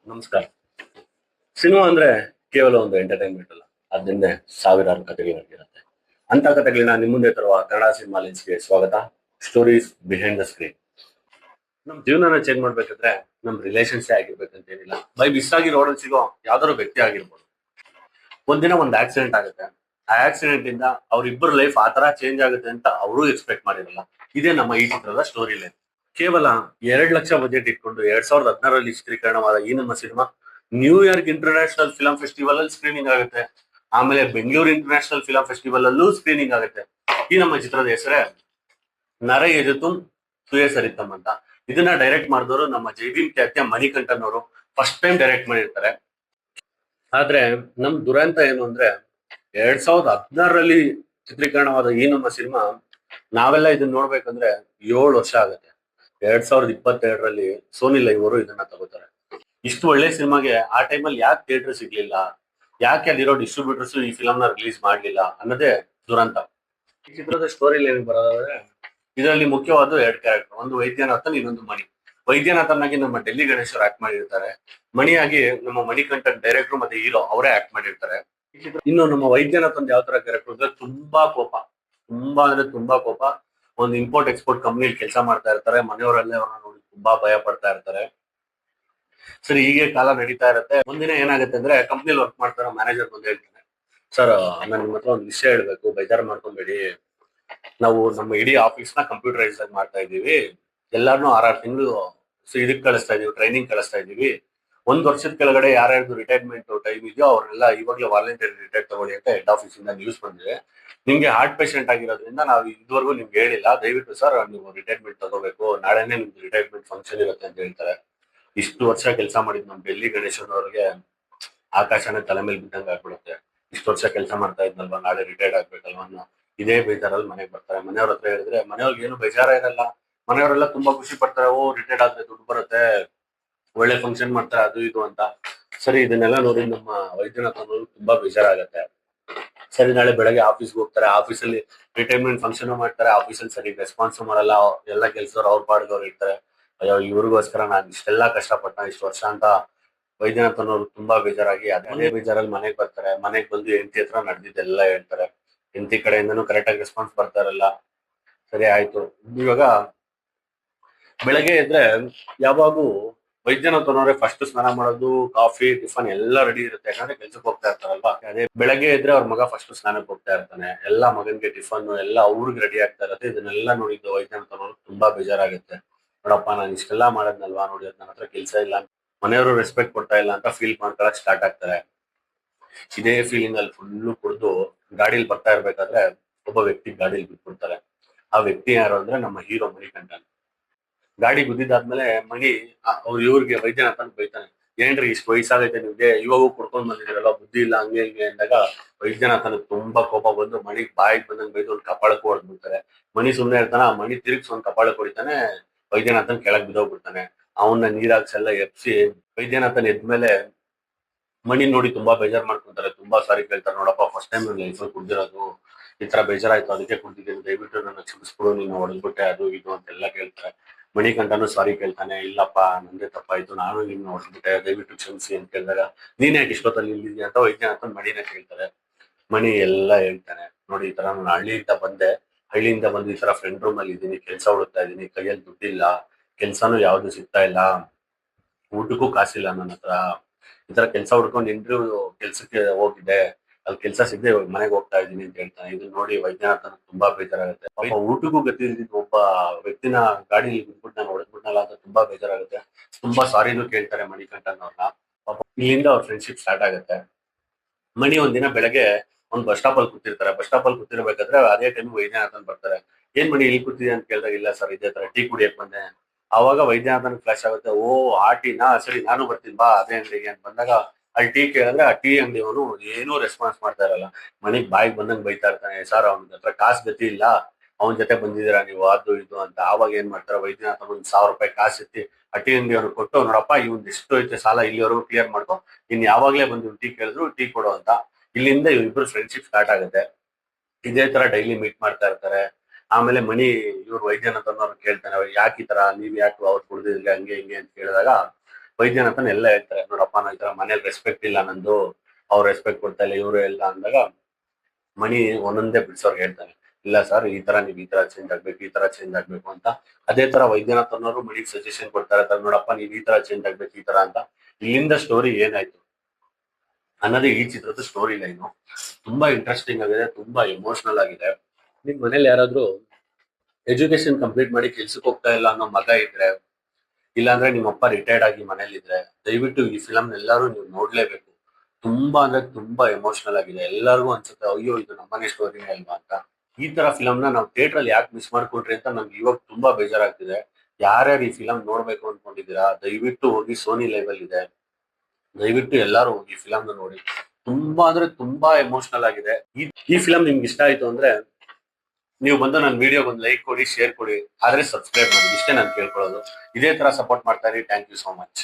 ನಮಸ್ಕಾರ. ಸಿನಿಮಾ ಅಂದ್ರೆ ಕೇವಲ ಒಂದು ಎಂಟರ್ಟೈನ್ಮೆಂಟ್ ಅಲ್ಲ, ಅದನ್ನೇ ಸಾವಿರಾರು ಕಥೆಗಳಿರುತ್ತೆ. ಅಂತ ಕಥೆಗಳನ್ನ ನಿಮ್ಮ ಮುಂದೆ ತರುವ ಕನ್ನಡ ಸಿನಿಮಾ ಲೆನ್ಸ್ಗೆ ಸ್ವಾಗತ. Stories behind the screen. ನಮ್ ಜೀವನನ ಚೇಂಜ್ ಮಾಡ್ಬೇಕಂದ್ರೆ ನಮ್ ರಿಲೇಷನ್ಸೇ ಆಗಿರ್ಬೇಕಂತ ಏನಿಲ್ಲ. ಬೈ ಮಿಸ್ ಆಗಿ ರೋಡಲ್ಲಿ ಸಿಗೋ ಯಾವ್ದಾದ್ರು ವ್ಯಕ್ತಿ ಆಗಿರ್ಬೋದು. ಒಂದಿನ ಒಂದು ಆಕ್ಸಿಡೆಂಟ್ ಆಗುತ್ತೆ. ಆ ಆಕ್ಸಿಡೆಂಟ್ ಇಂದ ಅವ್ರಿಬ್ಬರ ಲೈಫ್ ಆ ತರ ಚೇಂಜ್ ಆಗುತ್ತೆ ಅಂತ ಅವರು ಎಕ್ಸ್ಪೆಕ್ಟ್ ಮಾಡಿರಲ್ಲ. ಇದೇ ನಮ್ಮ ಈ ಚಿತ್ರದ ಸ್ಟೋರಿ ಲೈನ್. ಕೇವಲ 2 ಲಕ್ಷ ಬಜೆಟ್ ಇಟ್ಕೊಂಡು 2016ರಲ್ಲಿ ಚಿತ್ರೀಕರಣವಾದ ಈ ನಮ್ಮ cinema New York international film festival ಅಲ್ಲಿ ಸ್ಕ್ರೀನಿಂಗ್ ಆಗುತ್ತೆ. ಆಮೇಲೆ ಬೆಂಗಳೂರು ಇಂಟರ್ನ್ಯಾಷನಲ್ ಫಿಲಂ ಫೆಸ್ಟಿವಲ್ ಅಲ್ಲೂ ಸ್ಕ್ರೀನಿಂಗ್ ಆಗುತ್ತೆ. ಈ ನಮ್ಮ ಚಿತ್ರದ ಹೆಸರೇ ನರ ಎಜುತುಂ ಸುಯಸರಿತಂ ಅಂತ. ಇದನ್ನ ಡೈರೆಕ್ಟ್ ಮಾಡಿದವರು ನಮ್ಮ ಜೈಭೀಮ್ ಖ್ಯಾತಿಯ ಮಣಿಕಂಠನ್ ಅವರು ಫಸ್ಟ್ ಟೈಮ್ ಡೈರೆಕ್ಟ್ ಮಾಡಿರ್ತಾರೆ. ಆದ್ರೆ ನಮ್ ದುರಂತ ಏನು ಅಂದ್ರೆ 2016ರಲ್ಲಿ ಚಿತ್ರೀಕರಣವಾದ ಈ ನಮ್ಮ ಸಿನಿಮಾ ನಾವೆಲ್ಲ ಇದನ್ನ ನೋಡ್ಬೇಕಂದ್ರೆ 7 ವರ್ಷ ಆಗುತ್ತೆ. 2022ರಲ್ಲಿ ಸೋನಿ ಲೈವ್ ಅವರು ಇದನ್ನ ತಗೋತಾರೆ. ಇಷ್ಟು ಒಳ್ಳೆ ಸಿನಿಮಾಗೆ ಆ ಟೈಮಲ್ಲಿ ಯಾಕೆ ಥಿಯೇಟರ್ ಸಿಗ್ಲಿಲ್ಲ, ಯಾಕೆ ಅಲ್ಲಿರೋ ಡಿಸ್ಟ್ರಿಬ್ಯೂಟರ್ಸ್ ಈ ಫಿಲಮ್ ನ ರಿಲೀಸ್ ಮಾಡ್ಲಿಲ್ಲ ಅನ್ನೋದೇ ದುರಂತ. ಈ ಚಿತ್ರದ ಸ್ಟೋರಿ ಲೈನ್ ಬರೋದಾದ್ರೆ ಇದರಲ್ಲಿ ಮುಖ್ಯವಾದ 2 ಕ್ಯಾರೆಕ್ಟರ್, ಒಂದು ವೈದ್ಯನಾಥನ್, ಇನ್ನೊಂದು ಮಣಿ. ವೈದ್ಯನಾಥನ್ ಆಗಿ ನಮ್ಮ ಡೆಲ್ಲಿ ಗಣೇಶ್ ಆಕ್ಟ್ ಮಾಡಿರ್ತಾರೆ. ಮಣಿಯಾಗಿ ನಮ್ಮ ಮಣಿಕಂಠನ್ ಡೈರೆಕ್ಟರ್ ಮತ್ತೆ ಹೀರೋ ಅವರೇ ಆಕ್ಟ್ ಮಾಡಿರ್ತಾರೆ. ಇನ್ನು ನಮ್ಮ ವೈದ್ಯನಾಥನ್ ಯಾವ ತರ ಕ್ಯಾರೆಕ್ಟರ್ ಅಂದ್ರೆ ತುಂಬಾ ಕೋಪ, ತುಂಬಾ ಅಂದ್ರೆ ತುಂಬಾ ಕೋಪ. ಒಂದು ಇಂಪೋರ್ಟ್ ಎಕ್ಸ್ಪೋರ್ಟ್ ಕಂಪ್ನಿಲಿ ಕೆಲಸ ಮಾಡ್ತಾ ಇರ್ತಾರೆ. ಮನೆಯವರಲ್ಲೇ ಅವ್ರನ್ನ ನೋಡಿ ತುಂಬಾ ಭಯ ಪಡ್ತಾ ಇರ್ತಾರೆ. ಸರಿ, ಹೀಗೆ ಕಾಲ ನಡೀತಾ ಇರುತ್ತೆ. ಒಂದಿನ ಏನಾಗುತ್ತೆ ಅಂದ್ರೆ ಕಂಪ್ನಿಲಿ ವರ್ಕ್ ಮಾಡ್ತಾರೋ ಮ್ಯಾನೇಜರ್ ಬಂದು ಹೇಳ್ತಾನೆ, ಸರ್ ನಾನು ನಿಮ್ಮ ಹತ್ರ ಒಂದು ವಿಷಯ ಹೇಳ್ಬೇಕು, ಬೇಜಾರು ಮಾಡ್ಕೊಂಬೇಡಿ. ನಾವು ನಮ್ಮ ಇಡೀ ಆಫೀಸ್ ನ ಕಂಪ್ಯೂಟರೈಸ್ ಆಗಿ ಮಾಡ್ತಾ ಇದೀವಿ. ಎಲ್ಲಾರ್ನು 6 ತಿಂಗಳು ಇದಕ್ಕೆ ಕಳಿಸ್ತಾ ಇದೀವಿ, ಟ್ರೈನಿಂಗ್ ಕಳಿಸ್ತಾ ಇದೀವಿ. 1 ವರ್ಷದ ಕೆಳಗಡೆ ಯಾರ್ಯಾರ್ದು ರಿಟೈರ್ಮೆಂಟ್ ಟೈಮ್ ಇದೆಯೋ ಅವ್ರನ್ನೆಲ್ಲ ಇವಾಗಲೇ ವಾಲಂಟಿಯರ್ ರಿಟೈರ್ ತಗೊಳ್ಳಿ ಅಂತ ಹೆಡ್ ಆಫೀಸ್ ಇಂದ ನ್ಯೂಸ್ ಬಂದಿದೆ. ನಿಮ್ಗೆ ಹಾರ್ಟ್ ಪೇಷಂಟ್ ಆಗಿರೋದ್ರಿಂದ ನಾವು ಇದುವರೆಗೂ ನಿಮ್ಗೆ ಹೇಳಿಲ್ಲ, ದಯವಿಟ್ಟು ಸರ್ ನೀವು ರಿಟೈರ್ಮೆಂಟ್ ತಗೋಬೇಕು, ನಾಳೆನೇ ನಿಮ್ದು ರಿಟೈರ್ಮೆಂಟ್ ಫಂಕ್ಷನ್ ಇರುತ್ತೆ ಅಂತ ಹೇಳ್ತಾರೆ. ಇಷ್ಟು ವರ್ಷ ಕೆಲಸ ಮಾಡಿದ್ ನಮ್ ಡೆಲ್ಲಿ ಗಣೇಶನ್ ಅವ್ರಿಗೆ ಆಕಾಶನೇ ತಲೆ ಮೇಲೆ ಬಿದ್ದಂಗೆ ಆಗ್ಬಿಡುತ್ತೆ. ಇಷ್ಟು ವರ್ಷ ಕೆಲಸ ಮಾಡ್ತಾ ಇದ್ನಲ್ವಾ, ನಾಳೆ ರಿಟೈರ್ಡ್ ಆಗ್ಬೇಕಲ್ವಾ ಅನ್ನೋ ಇದೇ ಬೇಜಾರಲ್ಲಿ ಮನೆಗೆ ಬರ್ತಾರೆ. ಮನೆಯವ್ರ ಹತ್ರ ಹೇಳಿದ್ರೆ ಮನೆಯವ್ರಿಗೆ ಏನು ಬೇಜಾರ ಇರಲ್ಲ. ಮನೆಯವರೆಲ್ಲ ತುಂಬಾ ಖುಷಿ ಪಡ್ತಾರೆ, ಓ ರಿಟೈರ್ಡ್ ಆದ್ರೆ ದುಡ್ಡು ಬರುತ್ತೆ, ಒಳ್ಳೆ ಫಂಕ್ಷನ್ ಮಾಡ್ತಾರೆ, ಅದು ಇದು ಅಂತ. ಸರಿ, ಇದನ್ನೆಲ್ಲ ನೋಡಿ ನಮ್ಮ ವೈದ್ಯನಾಥ್ ಅನ್ನೋರು ತುಂಬಾ ಬೇಜಾರಾಗತ್ತೆ. ಸರಿ, ನಾಳೆ ಬೆಳಗ್ಗೆ ಆಫೀಸ್ಗೆ ಹೋಗ್ತಾರೆ. ಆಫೀಸಲ್ಲಿ ರಿಟೈರ್ಮೆಂಟ್ ಫಂಕ್ಷನ್ ಮಾಡ್ತಾರೆ. ಆಫೀಸಲ್ಲಿ ಸರಿ ರೆಸ್ಪಾನ್ಸ್ ಮಾಡಲ್ಲ. ಎಲ್ಲ ಕೆಲಸದವ್ರು ಅವ್ರ ಪಾಡ್ಗವ್ರು ಇರ್ತಾರೆ. ಅಯ್ಯೋ ಇವ್ರಿಗೋಸ್ಕರ ನಾನು ಇಷ್ಟೆಲ್ಲ ಕಷ್ಟಪಟ್ಟ ಇಷ್ಟು ವರ್ಷ ಅಂತ ವೈದ್ಯನಾಥ್ ಅನ್ನೋರು ತುಂಬಾ ಬೇಜಾರಾಗಿ ಅದೇ ಬೇಜಾರಲ್ಲಿ ಮನೆಗೆ ಬರ್ತಾರೆ. ಮನೆಗೆ ಬಂದು ಹೆಂಡತಿ ಹತ್ರ ನಡೆದಿದ್ದೆಲ್ಲ ಹೇಳ್ತಾರೆ. ಹೆಂಡತಿ ಕಡೆಯಿಂದನೂ ಕರೆಕ್ಟ್ ಆಗಿ ರೆಸ್ಪಾನ್ಸ್ ಬರ್ತಾ ಇರಲ್ಲ. ಸರಿ ಆಯ್ತು, ಇವಾಗ ಬೆಳಗ್ಗೆ ಎದ್ರೆ ಯಾವಾಗೂ ವೈದ್ಯನಾಥ್ ಅನ್ನೋರೆ ಫಸ್ಟ್ ಸ್ನಾನ ಮಾಡೋದು, ಕಾಫಿ ಟಿಫನ್ ಎಲ್ಲ ರೆಡಿ ಇರುತ್ತೆ. ಯಾಕಂದ್ರೆ ಕೆಲ್ಸಕ್ಕೆ ಹೋಗ್ತಾ ಇರ್ತಾರಲ್ವಾ. ಅದೇ ಬೆಳಗ್ಗೆ ಎದ್ರೆ ಅವ್ರ ಮಗ ಫಸ್ಟ್ ಸ್ನಾನಕ್ಕೆ ಹೋಗ್ತಾ ಇರ್ತಾನೆ. ಎಲ್ಲಾ ಮಗನ್ಗೆ ಟಿಫನ್ ಎಲ್ಲ ಅವ್ರಿಗೆ ರೆಡಿ ಆಗ್ತಾ ಇರತ್ತೆ. ಇದನ್ನೆಲ್ಲ ನೋಡಿದ್ದು ವೈದ್ಯನಾಥ್ ಅನ್ನೋರು ತುಂಬಾ ಬೇಜಾರಾಗುತ್ತೆ. ನೋಡಪ್ಪ, ನಾನು ಇಷ್ಟೆಲ್ಲಾ ಮಾಡೋದ್ನಲ್ವಾ, ನೋಡಿ ನನ್ನ ಹತ್ರ ಕೆಲ್ಸ ಇಲ್ಲ, ಮನೆಯವರು ರೆಸ್ಪೆಕ್ಟ್ ಕೊಡ್ತಾ ಇಲ್ಲ ಅಂತ ಫೀಲ್ ಮಾಡ್ಕೊಳಕ್ ಸ್ಟಾರ್ಟ್ ಆಗ್ತಾರೆ. ಇದೇ ಫೀಲಿಂಗ್ ಅಲ್ಲಿ ಫುಲ್ಲು ಕುಡಿದು ಗಾಡಿಲಿ ಬರ್ತಾ ಇರ್ಬೇಕಾದ್ರೆ ಒಬ್ಬ ವ್ಯಕ್ತಿ ಗಾಡಿಲಿ ಬಿಟ್ಬಿಡ್ತಾರೆ. ಆ ವ್ಯಕ್ತಿ ಯಾರು ಅಂದ್ರೆ ನಮ್ಮ ಹೀರೋ ಮಣಿಕಂಠನ್. ಗಾಡಿ ಗುದ್ದಿದ್ದಾದ್ಮೇಲೆ ಮಣಿ ಅವ್ರು ಇವ್ರಿಗೆ ವೈದ್ಯನಾಥನ್ ಬೈತಾನೆ, ಏನ್ರಿ ಇಷ್ಟು ವಯಸ್ಸಾಗೈತೆ ನಿಮ್ಗೆ, ಇವಾಗೂ ಕುಡ್ಕೊಂಡ್ ಬಂದಿದ್ದೀರಲ್ಲ, ಬುದ್ಧಿ ಇಲ್ಲ, ಹಂಗೆ ಹಿಂಗೆ ಅಂದಾಗ ವೈದ್ಯನಾಥನ್ ತುಂಬಾ ಕೋಪ ಬಂದು ಮಣಿಗ್ ಬಾಯಿಗೆ ಬಂದಂಗ್ ಬೈದು ಒಂದು ಕಪಾಳಕ್ಕೆ ಹೊಡೆದ್ಬಿಡ್ತಾರೆ. ಮಣಿ ಸುಮ್ನೆ ಇರ್ತಾನ. ಮಣಿ ತಿರುಗಿಸ್ ಒಂದ್ ಕಪಾಳಕ್ಕೆ ಹೊಡಿತಾನೆ. ವೈದ್ಯನಾಥನ್ ಕೆಳಗ್ ಬಿದ್ದೋಗ್ಬಿಡ್ತಾನೆ. ಅವನ್ನ ನೀರಾಗ್ಸೆಲ್ಲ ಎಪ್ಸಿ ವೈದ್ಯನಾಥನ್ ಎದ್ಮೇಲೆ ಮಣಿ ನೋಡಿ ತುಂಬಾ ಬೇಜಾರ್ ಮಾಡ್ಕೊಂತಾರೆ. ತುಂಬಾ ಸಾರಿ ಕೇಳ್ತಾರೆ, ನೋಡಪ್ಪ ಫಸ್ಟ್ ಟೈಮ್ ನನ್ನ ಲೈಫಲ್ಲಿ ಕುಡ್ದಿರೋದು, ಈ ತರ ಬೇಜಾರಾಯ್ತು, ಅದಕ್ಕೆ ಕುಡ್ದಿದ್ದೀನಿ, ದಯವಿಟ್ಟು ನನ್ನ ಕ್ಷಮಿಸ್ಬಿಡು, ನೀನು ಹೊಡೆದ್ಬಿಟ್ಟೆ, ಅದು ಇದು ಅಂತೆಲ್ಲ ಕೇಳ್ತಾರೆ. ಮಣಿಕಂಠನು ಸಾರಿ ಕೇಳ್ತಾನೆ, ಇಲ್ಲಪ್ಪ ನಂದೇ ತಪ್ಪಾಯ್ತು, ನಾನು ನಿಮ್ನ ಹೊಡೆದ್ಬಿಟ್ಟೆ, ದಯವಿಟ್ಟು ಕ್ಷಮಿಸಿ ಅಂತ ಕೇಳಿದಾಗ ನೀನ್ ಯಾಕೆ ಇಷ್ಟೊತ್ತಲ್ಲಿ ಇಲ್ಲಿದ್ಯಾ ಅಂತ ವೈದ್ಯನಾಥನ್ ಮಣಿನ ಕೇಳ್ತಾರೆ. ಮಣಿ ಎಲ್ಲ ಹೇಳ್ತಾನೆ, ನೋಡಿ ಈ ತರ ನಾನು ಹಳ್ಳಿಯಿಂದ ಬಂದು ಈ ತರ ಫ್ರೆಂಡ್ ರೂಮ್ ಅಲ್ಲಿ ಇದ್ದೀನಿ, ಕೆಲಸ ಹುಡುಕ್ತಾ ಇದ್ದೀನಿ, ಕೈಯಲ್ಲಿ ದುಡ್ಡಿಲ್ಲ, ಕೆಲ್ಸಾನು ಯಾವ್ದು ಸಿಗ್ತಾ ಇಲ್ಲ, ಊಟಕ್ಕೂ ಕಾಸಿಲ್ಲ ನನ್ನ ಹತ್ರ, ಈ ತರ ಕೆಲಸ ಹುಡ್ಕೊಂಡು ಇಂಟರ್ವ್ಯೂ ಕೆಲ್ಸಕ್ಕೆ ಹೋಗಿದ್ದೆ, ಅಲ್ಲಿ ಕೆಲಸ ಸಿಗದೆ ಇವಾಗ ಮನೆಗೆ ಹೋಗ್ತಾ ಇದ್ದೀನಿ ಅಂತ ಹೇಳ್ತಾನೆ. ಇದನ್ನ ನೋಡಿ ವೈದ್ಯನಾಥನ್ ತುಂಬಾ ಬೇಜಾರಾಗುತ್ತೆ. ಪಾಪ ಊಟಕ್ಕೂ ಗತಿ ಇಲ್ದಿದ್ದು ಒಬ್ಬ ವ್ಯಕ್ತಿನ ಗಾಡಿ ಬಿಟ್ಬಿಟ್ಟು ನಾನು ಹೊಡೆದ್ಬಿಟ್ನಲ್ಲ ಅಂತ ತುಂಬಾ ಬೇಜಾರಾಗುತ್ತೆ. ತುಂಬಾ ಸಾರಿನೂ ಕೇಳ್ತಾರೆ ಮಣಿಕಂಠನ್ ಅವ್ರನ್ನ. ಪಾಪ ಇಲ್ಲಿಂದ ಅವ್ರ ಫ್ರೆಂಡ್ಶಿಪ್ ಸ್ಟಾರ್ಟ್ ಆಗುತ್ತೆ. ಮಣಿ ಒಂದಿನ ಬೆಳಗ್ಗೆ ಒಂದ್ ಬಸ್ ಸ್ಟಾಪ್ ಅಲ್ಲಿ ಕೂತಿರ್ತಾರೆ. ಬಸ್ ಸ್ಟಾಪ್ ಅಲ್ಲಿ ಕೂತಿರ್ಬೇಕಾದ್ರೆ ಅದೇ ಟೈಮ್ ವೈದ್ಯನಾಥನ್ ಬರ್ತಾರೆ. ಏನ್ ಮಣಿ ಇಲ್ಲಿ ಕೂತಿದೆ ಅಂತ ಕೇಳಿದಾಗ, ಇಲ್ಲ ಸರ್ ಇದೇ ತರ ಟೀ ಕುಡಿಯಕ್ ಬಂದೆ. ಅವಾಗ ವೈದ್ಯನಾಥನ್ ಫ್ಲಾಶ್ ಆಗುತ್ತೆ, ಓ ಆ ಟೀನಾ, ಸರಿ ನಾನು ಬರ್ತೀನಿ ಬಾ ಅದೇ ಅಂಗಡಿಗೆ ಅಂತ ಬಂದಾಗ ಅಲ್ಲಿ ಟೀ ಕೇಳಿದ್ರೆ ಆ ಟೀ ಅಂಗಡಿಯವನು ಏನೂ ರೆಸ್ಪಾನ್ಸ್ ಮಾಡ್ತಾ ಇರಲ್ಲ. ಮಣಿಗ್ ಬಾಯಿಗೆ ಬಂದಂಗ್ ಬೈತಾ ಇರ್ತಾನೆ, ಸರ್ ಅವ್ನ ಹತ್ರ ಕಾಸು ಗತಿ ಇಲ್ಲ, ಅವನ ಜೊತೆ ಬಂದಿದ್ದೀರಾ ನೀವು, ಅದು ಇದು ಅಂತ. ಆವಾಗ ಏನ್ ಮಾಡ್ತಾರೆ, ವೈದ್ಯನಾಥನ್ ಒಂದ್ 1000 ರೂಪಾಯಿ ಕಾಸು ಎತ್ತಿ ಆ ಟೀ ಅಂಗಡಿಯವ್ರು ಕೊಟ್ಟು, ನೋಡಪ್ಪ ಇವ್ನ್ ಎಷ್ಟು ಐತೆ ಸಾಲ ಇಲ್ಲಿವರೆಗೂ ಕ್ಲಿಯರ್ ಮಾಡ್ಕೊ, ಇನ್ ಯಾವಾಗ್ಲೇ ಬಂದು ಟೀ ಕೇಳಿದ್ರು ಟೀ ಕೊಡು ಅಂತ. ಇಲ್ಲಿಂದ ಇವ್ರಿಬ್ರು ಫ್ರೆಂಡ್ಶಿಪ್ ಸ್ಟಾರ್ಟ್ ಆಗುತ್ತೆ. ಇದೇ ತರ ಡೈಲಿ ಮೀಟ್ ಮಾಡ್ತಾ ಇರ್ತಾರೆ. ಆಮೇಲೆ ಮಣಿ ಇವ್ರು ವೈದ್ಯನಾಥನ್ ಅವ್ರು ಕೇಳ್ತಾನೆ, ಯಾಕೆ ಈ ತರ ನೀವ್ ಯಾಕೆ ಅವ್ರು ಕುಡ್ದಿದ್ರಿ ಹಂಗೆ ಹಿಂಗೆ ಅಂತ ಕೇಳಿದಾಗ ವೈದ್ಯನಾಥನ್ ಎಲ್ಲ ಹೇಳ್ತಾರೆ, ನೋಡಪ್ಪ ನಾ ಈ ತರ ಮನೇಲಿ ರೆಸ್ಪೆಕ್ಟ್ ಇಲ್ಲ ನಂದು, ಅವ್ರು ರೆಸ್ಪೆಕ್ಟ್ ಕೊಡ್ತಾ ಇಲ್ಲ ಇವ್ರು ಎಲ್ಲ ಅಂದಾಗ ಮಣಿ ಒಂದೊಂದೇ ಬಿಡ್ಸೋರ್ಗೆ ಹೇಳ್ತಾನೆ, ಇಲ್ಲ ಸರ್ ಈ ತರ ನೀವ್ ಈ ತರ ಚೇಂಜ್ ಆಗ್ಬೇಕು, ಈ ತರ ಚೇಂಜ್ ಆಗ್ಬೇಕು ಅಂತ. ಅದೇ ತರ ವೈದ್ಯನಾಥನ್ ಅವರು ಮಣಿಗೆ ಸಜೆಷನ್ ಕೊಡ್ತಾ ಇರ್ತಾರೆ, ನೋಡಪ್ಪ ನೀವ್ ಈ ತರ ಚೇಂಜ್ ಆಗ್ಬೇಕು ಈ ತರ ಅಂತ. ಇಲ್ಲಿಂದ ಸ್ಟೋರಿ ಏನಾಯ್ತು ಅನ್ನೋದೇ ಈ ಚಿತ್ರದ ಸ್ಟೋರಿ ಲೈನು. ತುಂಬಾ ಇಂಟ್ರೆಸ್ಟಿಂಗ್ ಆಗಿದೆ, ತುಂಬಾ ಎಮೋಷನಲ್ ಆಗಿದೆ. ನಿಮ್ ಮನೇಲಿ ಯಾರಾದ್ರೂ ಎಜುಕೇಶನ್ ಕಂಪ್ಲೀಟ್ ಮಾಡಿ ಕೆಲ್ಸಕ್ಕೆ ಹೋಗ್ತಾ ಇಲ್ಲ ಅನ್ನೋ ಮಗ ಇದ್ರೆ, ಇಲ್ಲಾಂದ್ರೆ ನಿಮ್ಮಪ್ಪ ರಿಟೈರ್ಡ್ ಆಗಿ ಮನೇಲಿ ಇದ್ರೆ, ದಯವಿಟ್ಟು ಈ ಫಿಲಮ್ ಎಲ್ಲರೂ ನೀವು ನೋಡ್ಲೇಬೇಕು. ತುಂಬಾ ಅಂದ್ರೆ ತುಂಬಾ ಎಮೋಷನಲ್ ಆಗಿದೆ. ಎಲ್ಲರಿಗೂ ಅನ್ಸುತ್ತೆ ಅಯ್ಯೋ ಇದು ನಮ್ಮನೆ ಸ್ಟೋರಿನೇ ಅಲ್ವಾ ಅಂತ. ಈ ತರ ಫಿಲಮ್ ನಾವು ಥಿಯೇಟರ್ ಅಲ್ಲಿ ಯಾಕೆ ಮಿಸ್ ಮಾಡ್ಕೊಂಡ್ರಿ ಅಂತ ನಮ್ಗೆ ಇವಾಗ ತುಂಬಾ ಬೇಜಾರಾಗ್ತಿದೆ. ಯಾರ್ಯಾರು ಈ ಫಿಲಮ್ ನೋಡ್ಬೇಕು ಅನ್ಕೊಂಡಿದ್ದೀರಾ ದಯವಿಟ್ಟು ಹೋಗಿ ಸೋನಿ ಲೈವ್ ಅಲ್ಲಿ ಇದೆ, ದಯವಿಟ್ಟು ಎಲ್ಲಾರು ಹೋಗಿ ಫಿಲಮ್ ನೋಡಿ. ತುಂಬಾ ಅಂದ್ರೆ ತುಂಬಾ ಎಮೋಷನಲ್ ಆಗಿದೆ. ಈ ಫಿಲಮ್ ನಿಮ್ಗೆ ಇಷ್ಟ ಆಯ್ತು ಅಂದ್ರೆ ನೀವು ಬಂದು ನನ್ನ ವಿಡಿಯೋಗೆ ಒಂದು ಲೈಕ್ ಕೊಡಿ, ಶೇರ್ ಕೊಡಿ, ಆದ್ರೆ ಸಬ್ಸ್ಕ್ರೈಬ್ ಮಾಡಿ. ಇಷ್ಟೇ ನಾನು ಕೇಳ್ಕೊಳ್ಳೋದು. ಇದೇ ತರ ಸಪೋರ್ಟ್ ಮಾಡ್ತಾ ಇರಿ. Thank you so much.